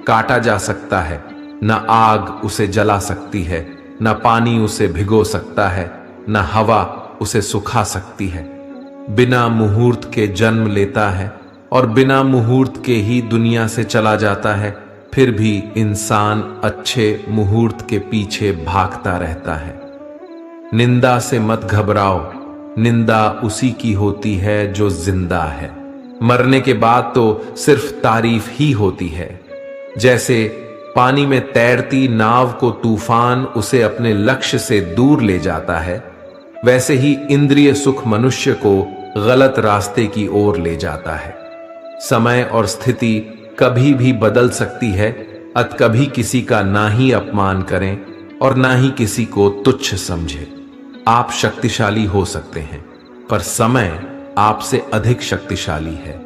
[SPEAKER 1] काटा जा सकता है, न आग उसे जला सकती है, न पानी उसे भिगो सकता है, न हवा उसे सुखा सकती है। बिना मुहूर्त के जन्म लेता है और बिना मुहूर्त के ही दुनिया से चला जाता है, फिर भी इंसान अच्छे मुहूर्त के पीछे भागता रहता है। निंदा से मत घबराओ, निंदा उसी की होती है जो जिंदा है। मरने के बाद तो सिर्फ तारीफ ही होती है। जैसे पानी में तैरती नाव को तूफान उसे अपने लक्ष्य से दूर ले जाता है, वैसे ही इंद्रिय सुख मनुष्य को गलत रास्ते की ओर ले जाता है। समय और स्थिति कभी भी बदल सकती है, अत कभी किसी का ना ही अपमान करें और ना ही किसी को तुच्छ समझें। आप शक्तिशाली हो सकते हैं, पर समय आपसे अधिक शक्तिशाली है।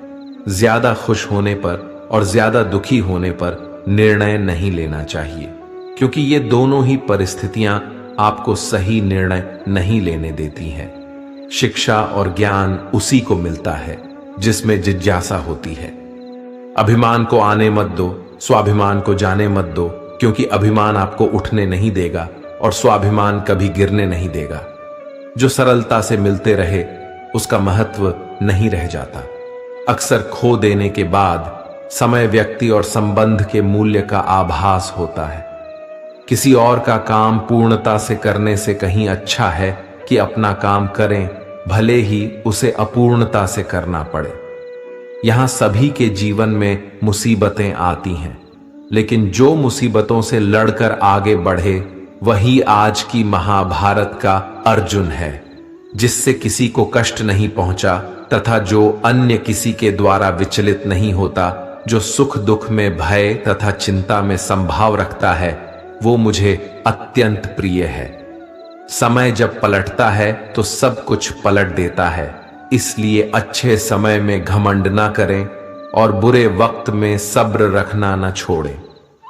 [SPEAKER 1] ज्यादा खुश होने पर और ज्यादा दुखी होने पर निर्णय नहीं लेना चाहिए, क्योंकि ये दोनों ही परिस्थितियां आपको सही निर्णय नहीं लेने देती हैं। शिक्षा और ज्ञान उसी को मिलता है जिसमें जिज्ञासा होती है। अभिमान को आने मत दो, स्वाभिमान को जाने मत दो, क्योंकि अभिमान आपको उठने नहीं देगा और स्वाभिमान कभी गिरने नहीं देगा। जो सरलता से मिलते रहे उसका महत्व नहीं रह जाता। अक्सर खो देने के बाद समय व्यक्ति और संबंध के मूल्य का आभास होता है। किसी और का काम पूर्णता से करने से कहीं अच्छा है कि अपना काम करें, भले ही उसे अपूर्णता से करना पड़े। यहां सभी के जीवन में मुसीबतें आती हैं, लेकिन जो मुसीबतों से लड़कर आगे बढ़े वही आज की महाभारत का अर्जुन है, जिससे किसी को कष्ट नहीं पहुंचा तथा जो अन्य किसी के द्वारा विचलित नहीं होता, जो सुख दुख में भय तथा चिंता में संभाव रखता है, वो मुझे अत्यंत प्रिय है। समय जब पलटता है तो सब कुछ पलट देता है, इसलिए अच्छे समय में घमंड ना करें और बुरे वक्त में सब्र रखना न छोड़ें।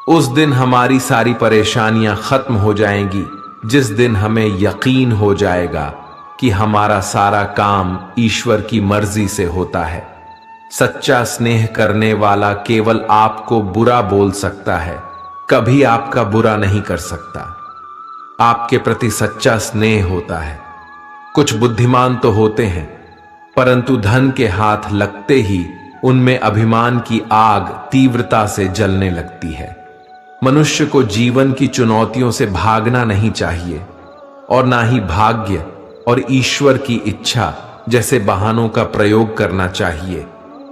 [SPEAKER 1] उस दिन हमारी सारी परेशानियां खत्म हो जाएंगी, जिस दिन हमें यकीन हो जाएगा कि हमारा सारा काम ईश्वर की मर्जी से होता है। सच्चा स्नेह करने वाला केवल आपको बुरा बोल सकता है, कभी आपका बुरा नहीं कर सकता। आपके प्रति सच्चा स्नेह होता है। कुछ बुद्धिमान तो होते हैं, परंतु धन के हाथ लगते ही उनमें अभिमान की आग तीव्रता से जलने लगती है। मनुष्य को जीवन की चुनौतियों से भागना नहीं चाहिए और ना ही भाग्य और ईश्वर की इच्छा जैसे बहानों का प्रयोग करना चाहिए।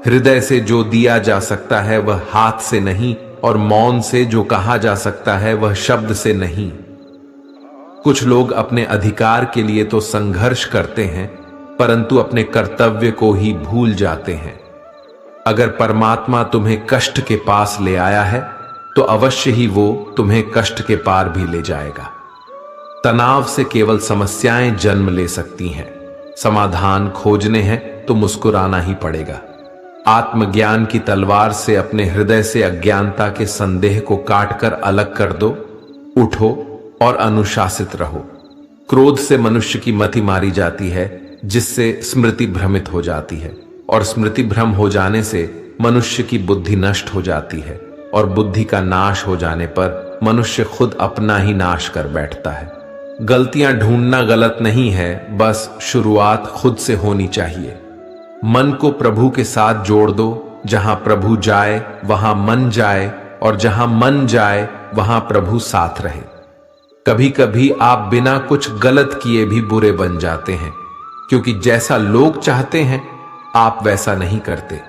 [SPEAKER 1] हृदय से जो दिया जा सकता है वह हाथ से नहीं, और मौन से जो कहा जा सकता है वह शब्द से नहीं। कुछ लोग अपने अधिकार के लिए तो संघर्ष करते हैं, परंतु अपने कर्तव्य को ही भूल जाते हैं। अगर परमात्मा तुम्हें कष्ट के पास ले आया है तो अवश्य ही वो तुम्हें कष्ट के पार भी ले जाएगा। तनाव से केवल समस्याएं जन्म ले सकती हैं। समाधान खोजने हैं तो मुस्कुराना ही पड़ेगा। आत्मज्ञान की तलवार से अपने हृदय से अज्ञानता के संदेह को काटकर अलग कर दो। उठो और अनुशासित रहो। क्रोध से मनुष्य की मति मारी जाती है, जिससे स्मृति भ्रमित हो जाती है, और स्मृति भ्रम हो जाने से मनुष्य की बुद्धि नष्ट हो जाती है, और बुद्धि का नाश हो जाने पर मनुष्य खुद अपना ही नाश कर बैठता है। गलतियां ढूंढना गलत नहीं है, बस शुरुआत खुद से होनी चाहिए। मन को प्रभु के साथ जोड़ दो। जहां प्रभु जाए वहां मन जाए, और जहां मन जाए वहां प्रभु साथ रहे। कभी कभी आप बिना कुछ गलत किए भी बुरे बन जाते हैं, क्योंकि जैसा लोग चाहते हैं आप वैसा नहीं करते।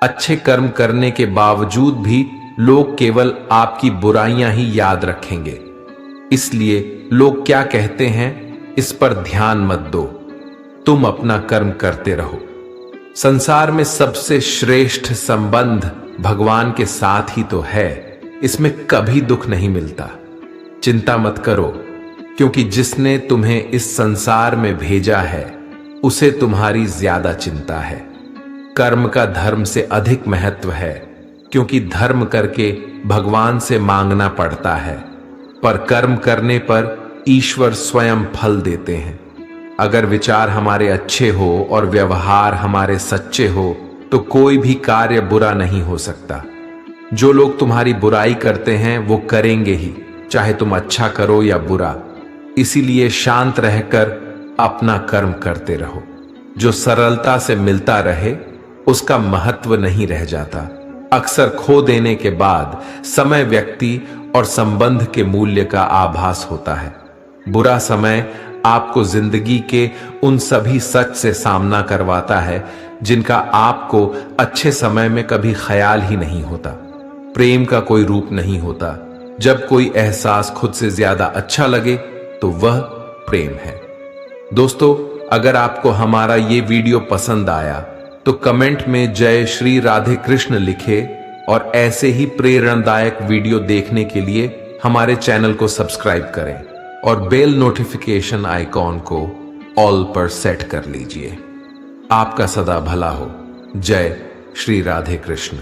[SPEAKER 1] अच्छे कर्म करने के बावजूद भी लोग केवल आपकी बुराइयां ही याद रखेंगे। इसलिए लोग क्या कहते हैं इस पर ध्यान मत दो, तुम अपना कर्म करते रहो। संसार में सबसे श्रेष्ठ संबंध भगवान के साथ ही तो है, इसमें कभी दुख नहीं मिलता। चिंता मत करो, क्योंकि जिसने तुम्हें इस संसार में भेजा है उसे तुम्हारी ज्यादा चिंता है। कर्म का धर्म से अधिक महत्व है, क्योंकि धर्म करके भगवान से मांगना पड़ता है, पर कर्म करने पर ईश्वर स्वयं फल देते हैं। अगर विचार हमारे अच्छे हो और व्यवहार हमारे सच्चे हो तो कोई भी कार्य बुरा नहीं हो सकता। जो लोग तुम्हारी बुराई करते हैं वो करेंगे ही, चाहे तुम अच्छा करो या बुरा। इसीलिए शांत रहकर अपना कर्म करते रहो। जो सरलता से मिलता रहे उसका महत्व नहीं रह जाता। अक्सर खो देने के बाद समय व्यक्ति और संबंध के मूल्य का आभास होता है। बुरा समय आपको जिंदगी के उन सभी सच से सामना करवाता है जिनका आपको अच्छे समय में कभी ख्याल ही नहीं होता। प्रेम का कोई रूप नहीं होता। जब कोई एहसास खुद से ज्यादा अच्छा लगे तो वह प्रेम है। दोस्तों, अगर आपको हमारा ये वीडियो पसंद आया तो कमेंट में जय श्री राधे कृष्ण लिखे और ऐसे ही प्रेरणादायक वीडियो देखने के लिए हमारे चैनल को सब्सक्राइब करें और बेल नोटिफिकेशन आइकॉन को ऑल पर सेट कर लीजिए। आपका सदा भला हो। जय श्री राधे कृष्ण।